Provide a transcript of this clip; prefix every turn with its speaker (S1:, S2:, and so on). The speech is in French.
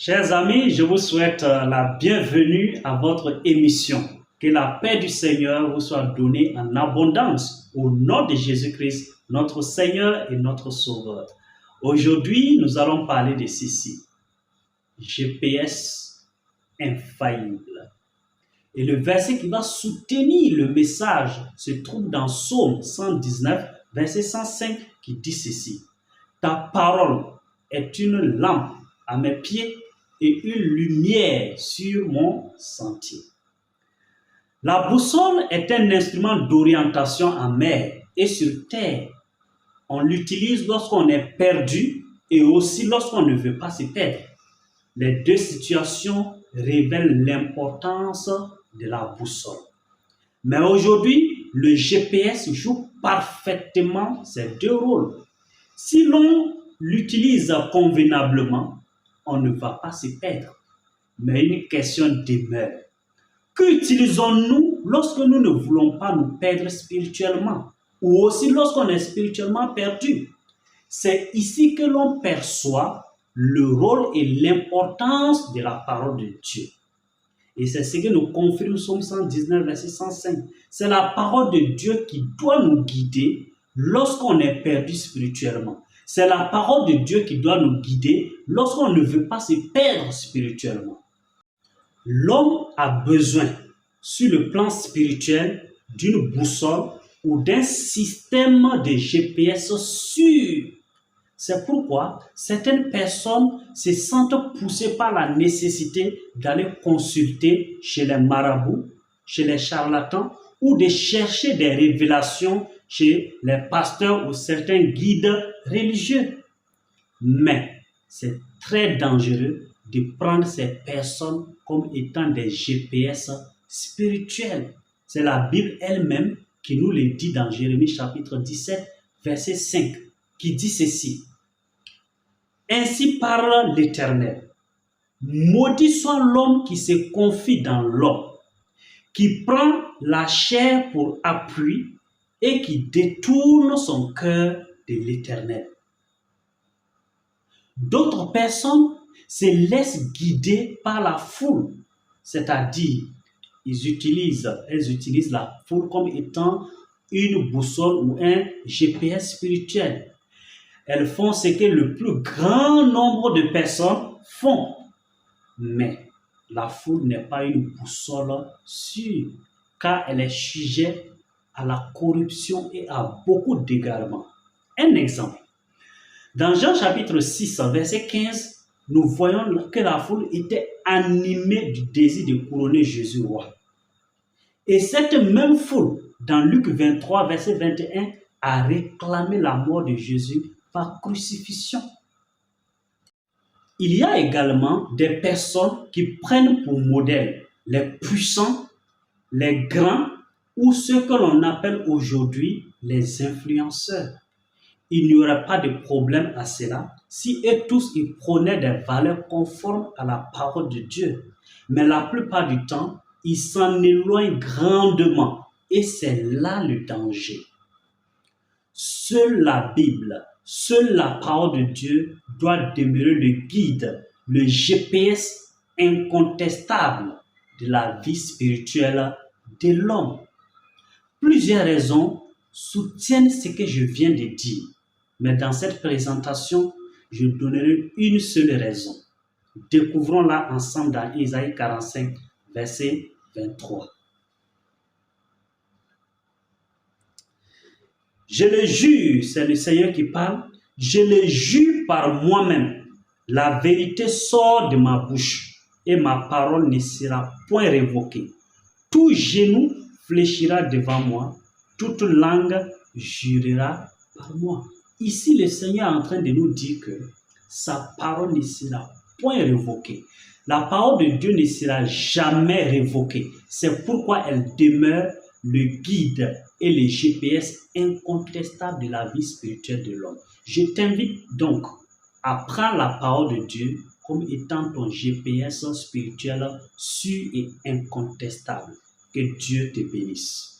S1: Chers amis, je vous souhaite la bienvenue à votre émission. Que la paix du Seigneur vous soit donnée en abondance au nom de Jésus-Christ, notre Seigneur et notre Sauveur. Aujourd'hui, nous allons parler de ceci. GPS infaillible. Et le verset qui va soutenir le message se trouve dans Psaume 119, verset 105, qui dit ceci. Ta parole est une lampe à mes pieds et une lumière sur mon sentier. La boussole est un instrument d'orientation en mer et sur terre. On l'utilise lorsqu'on est perdu et aussi lorsqu'on ne veut pas se perdre. Les deux situations révèlent l'importance de la boussole. Mais aujourd'hui, le GPS joue parfaitement ces deux rôles. Si l'on l'utilise convenablement, on ne va pas se perdre. Mais une question demeure. Qu'utilisons-nous lorsque nous ne voulons pas nous perdre spirituellement ou aussi lorsqu'on est spirituellement perdu? C'est ici que l'on perçoit le rôle et l'importance de la parole de Dieu. Et c'est ce que nous confirme Psaume 119, verset 105. C'est la parole de Dieu qui doit nous guider lorsqu'on est perdu spirituellement. C'est la parole de Dieu qui doit nous guider lorsqu'on ne veut pas se perdre spirituellement. L'homme a besoin, sur le plan spirituel, d'une boussole ou d'un système de GPS sûr. C'est pourquoi certaines personnes se sentent poussées par la nécessité d'aller consulter chez les marabouts, chez les charlatans ou de chercher des révélations chez les pasteurs ou certains guides religieux. Mais c'est très dangereux de prendre ces personnes comme étant des GPS spirituels. C'est la Bible elle-même qui nous le dit dans Jérémie chapitre 17, verset 5, qui dit ceci. Ainsi parle l'Éternel. Maudit soit l'homme qui se confie dans l'homme, qui prend la chair pour appui et qui détourne son cœur de l'Éternel. D'autres personnes se laissent guider par la foule, c'est-à-dire elles utilisent la foule comme étant une boussole ou un GPS spirituel. Elles font ce que le plus grand nombre de personnes font. Mais la foule n'est pas une boussole sûre, car elle est sujet à la corruption et à beaucoup d'égarements. Un exemple. Dans Jean chapitre 6, verset 15, nous voyons que la foule était animée du désir de couronner Jésus roi. Et cette même foule, dans Luc 23, verset 21, a réclamé la mort de Jésus par crucifixion. Il y a également des personnes qui prennent pour modèle les puissants, les grands ou ceux que l'on appelle aujourd'hui les influenceurs. Il n'y aurait pas de problème à cela si eux tous ils prenaient des valeurs conformes à la parole de Dieu. Mais la plupart du temps, ils s'en éloignent grandement et c'est là le danger. Seule la Bible, seule la parole de Dieu doit demeurer le guide, le GPS incontestable de la vie spirituelle de l'homme. Plusieurs raisons soutiennent ce que je viens de dire, mais dans cette présentation, je donnerai une seule raison. Découvrons-la ensemble dans Isaïe 45, verset 23. Je le jure, c'est le Seigneur qui parle, je le jure par moi-même, la vérité sort de ma bouche et ma parole ne sera point révoquée. Tout genou fléchira devant moi, toute langue jurera par moi. Ici, le Seigneur est en train de nous dire que sa parole ne sera point révoquée. La parole de Dieu ne sera jamais révoquée. C'est pourquoi elle demeure le guide et le GPS incontestable de la vie spirituelle de l'homme. Je t'invite donc à prendre la parole de Dieu comme étant ton GPS spirituel sûr et incontestable. Que Dieu te bénisse.